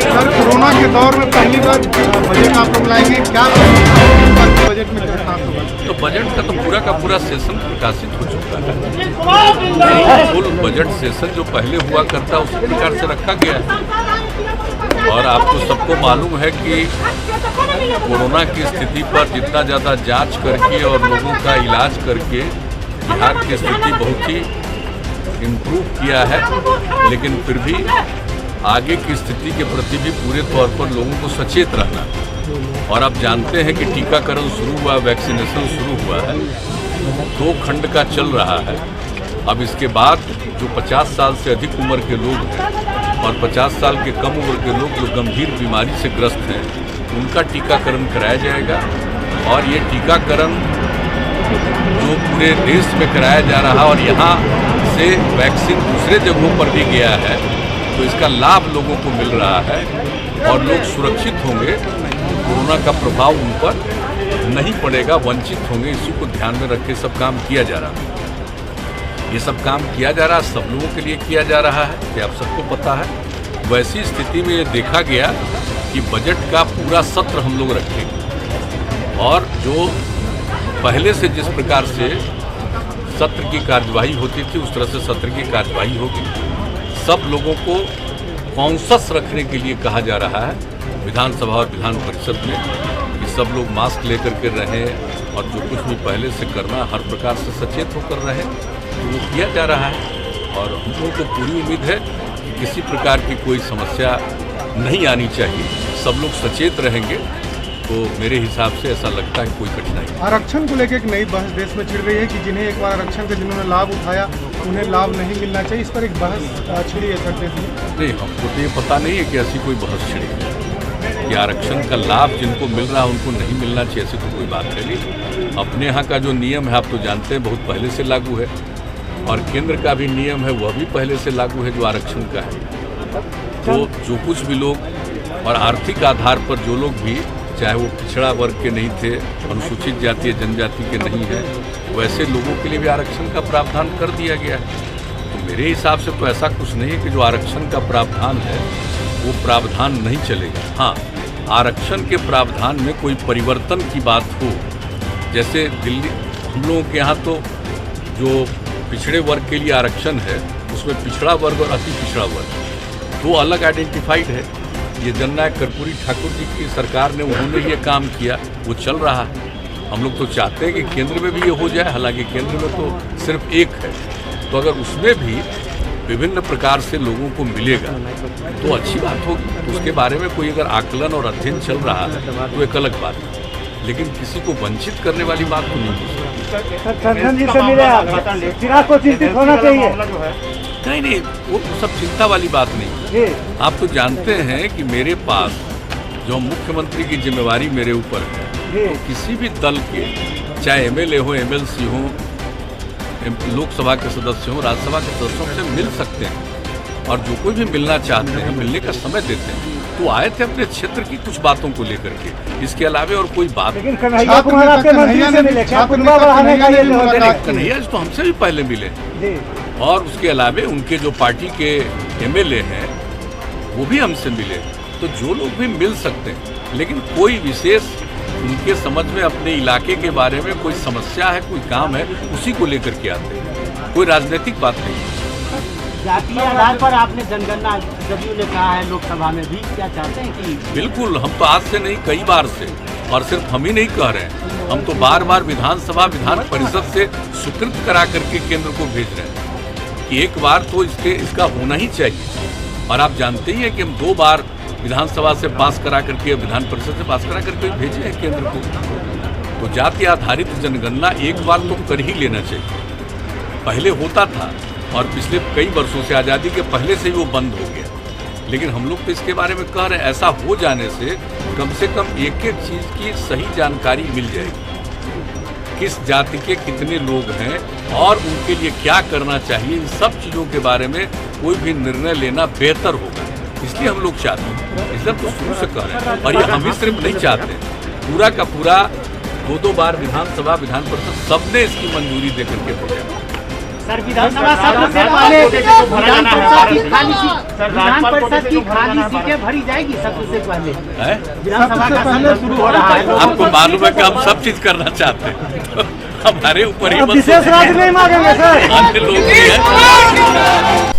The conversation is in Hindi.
सर, कोरोना के दौर में पहली बार बजट आप लोग लाएंगे, क्या बजट में क्या खास होगा? तो बजट का तो पूरा का पूरा सेशन प्रकाशित हो चुका है। फुल बजट सेशन जो पहले हुआ करता उसी प्रकार से रखा गया है। और आपको सबको मालूम है कि कोरोना की स्थिति पर जितना ज़्यादा जांच करके और लोगों का इलाज करके बिहार की स्थिति बहुत ही इम्प्रूव किया है, लेकिन फिर भी आगे की स्थिति के प्रति भी पूरे तौर पर लोगों को सचेत रहना। और आप जानते हैं कि टीकाकरण शुरू हुआ, वैक्सीनेशन शुरू हुआ है, 2 खंड का चल रहा है। अब इसके बाद जो 50 साल से अधिक उम्र के लोग हैं और 50 साल के कम उम्र के लोग जो गंभीर बीमारी से ग्रस्त हैं, उनका टीकाकरण कराया जाएगा। और ये टीकाकरण जो पूरे देश में कराया जा रहा और यहाँ से वैक्सीन दूसरे जगहों पर भी गया है, तो इसका लाभ लोगों को मिल रहा है और लोग सुरक्षित होंगे, कोरोना का प्रभाव उन पर नहीं पड़ेगा, वंचित होंगे। इसी को ध्यान में रख के सब काम किया जा रहा है। ये सब काम किया जा रहा है, सब लोगों के लिए किया जा रहा है, ये आप सबको पता है। वैसी स्थिति में ये देखा गया कि बजट का पूरा सत्र हम लोग रखेंगे और जो पहले से जिस प्रकार से सत्र की कार्यवाही होती थी उस तरह से सत्र की कार्यवाही होगी। सब लोगों को कॉन्शस रखने के लिए कहा जा रहा है विधानसभा और विधान परिषद में कि सब लोग मास्क लेकर के रहें और जो कुछ भी पहले से करना हर प्रकार से सचेत होकर रहें, तो वो किया जा रहा है। और हम लोगों को पूरी उम्मीद है कि किसी प्रकार की कोई समस्या नहीं आनी चाहिए, सब लोग सचेत रहेंगे, तो मेरे हिसाब से ऐसा लगता है कोई कठिनाई। आरक्षण को लेकर एक नई बहस देश में छिड़ रही है कि जिन्हें एक बार आरक्षण का जिन्होंने लाभ उठाया उन्हें लाभ नहीं मिलना चाहिए, इस पर एक बहस छिड़ी है सर। नहीं, हमको तो ये पता नहीं है कि ऐसी कोई बहस छिड़ी है कि आरक्षण का लाभ जिनको मिल रहा है उनको नहीं मिलना चाहिए, ऐसी तो कोई बात है नहीं। अपने यहाँ का जो नियम है आप तो जानते हैं बहुत पहले से लागू है, और केंद्र का भी नियम है वह भी पहले से लागू है जो आरक्षण का है। तो जो कुछ भी लोग और आर्थिक आधार पर जो लोग भी, चाहे वो पिछड़ा वर्ग के नहीं थे, अनुसूचित जाति या जनजाति के नहीं है, वैसे लोगों के लिए भी आरक्षण का प्रावधान कर दिया गया है। तो मेरे हिसाब से तो ऐसा कुछ नहीं है कि जो आरक्षण का प्रावधान है वो प्रावधान नहीं चलेगा। हाँ, आरक्षण के प्रावधान में कोई परिवर्तन की बात हो, जैसे दिल्ली हम लोगों के यहाँ तो जो पिछड़े वर्ग के लिए आरक्षण है उसमें पिछड़ा वर्ग और अति पिछड़ा वर्ग 2 अलग आइडेंटिफाइड है। ये जननायक कर्पूरी ठाकुर जी की सरकार ने उन्होंने ये काम किया, वो चल रहा है। हम लोग तो चाहते हैं कि केंद्र में भी ये हो जाए, हालांकि केंद्र में तो सिर्फ एक है, तो अगर उसमें भी विभिन्न प्रकार से लोगों को मिलेगा तो अच्छी बात होगी। तो उसके बारे में कोई अगर आकलन और अध्ययन चल रहा है तो एक अलग बात है, लेकिन किसी को वंचित करने वाली बात तो नहीं हो सकती। नहीं, वो सब चिंता वाली बात नहीं। आप तो जानते हैं कि मेरे पास जो मुख्यमंत्री की जिम्मेवारी मेरे ऊपर है, तो किसी भी दल के, चाहे एमएलए हो, एमएलसी हो, लोकसभा के सदस्य हो, राज्यसभा के सदस्यों से मिल सकते हैं और जो कोई भी मिलना चाहते हैं मिलने का समय देते हैं। तो आए थे अपने क्षेत्र की कुछ बातों को लेकर के, इसके अलावे और कोई बात नहीं। कन्हैया तो हमसे भी पहले मिले और उसके अलावे उनके जो पार्टी के एमएलए हैं वो भी हमसे मिले। तो जो लोग भी मिल सकते हैं, लेकिन कोई विशेष उनके समझ में अपने इलाके के बारे में कोई समस्या है, कोई काम है, उसी को लेकर के आते हैं, कोई राजनीतिक बात नहीं। जातीय आधार पर आपने जनगणना जदयू ने कहा है लोकसभा में भी, क्या चाहते हैं कि? बिल्कुल, हम तो आज से नहीं कई बार से, और सिर्फ हम ही नहीं कह रहे हैं, हम तो बार बार विधानसभा विधान परिषद से स्वीकृत करा करके केंद्र को भेज रहे हैं कि एक बार तो इसका होना ही चाहिए। और आप जानते ही हैं कि हम 2 बार विधानसभा से पास करा करके, विधान परिषद से पास करा करके भेजे हैं केंद्र को। तो जाति आधारित जनगणना एक बार तो कर ही लेना चाहिए। पहले होता था और पिछले कई वर्षों से, आज़ादी के पहले से ही वो बंद हो गया, लेकिन हम लोग तो इसके बारे में कह रहे हैं ऐसा हो जाने से कम एक एक चीज़ की सही जानकारी मिल जाएगी, किस जाति के कितने लोग हैं और उनके लिए क्या करना चाहिए। इन सब चीज़ों के बारे में कोई भी निर्णय लेना बेहतर होगा, इसलिए हम लोग चाहते हैं, इसलिए तो शुरू से कह रहे हैं। और ये हम ही सिर्फ नहीं चाहते, पूरा का पूरा दो बार विधानसभा विधान परिषद सबने इसकी मंजूरी देकर के भेजा। सर विधानसभा सत्र से पहले विधान परिषद की खाली सीटें भरी जाएगी सत्र से पहले। विधानसभा का सत्र शुरू हो रहा है, आपको मालूम है कि हम सब चीज करना चाहते हैं, हमारे ऊपर ही विशेष राज्य नहीं मांगेंगे सर। अन्य लोग भी हैं।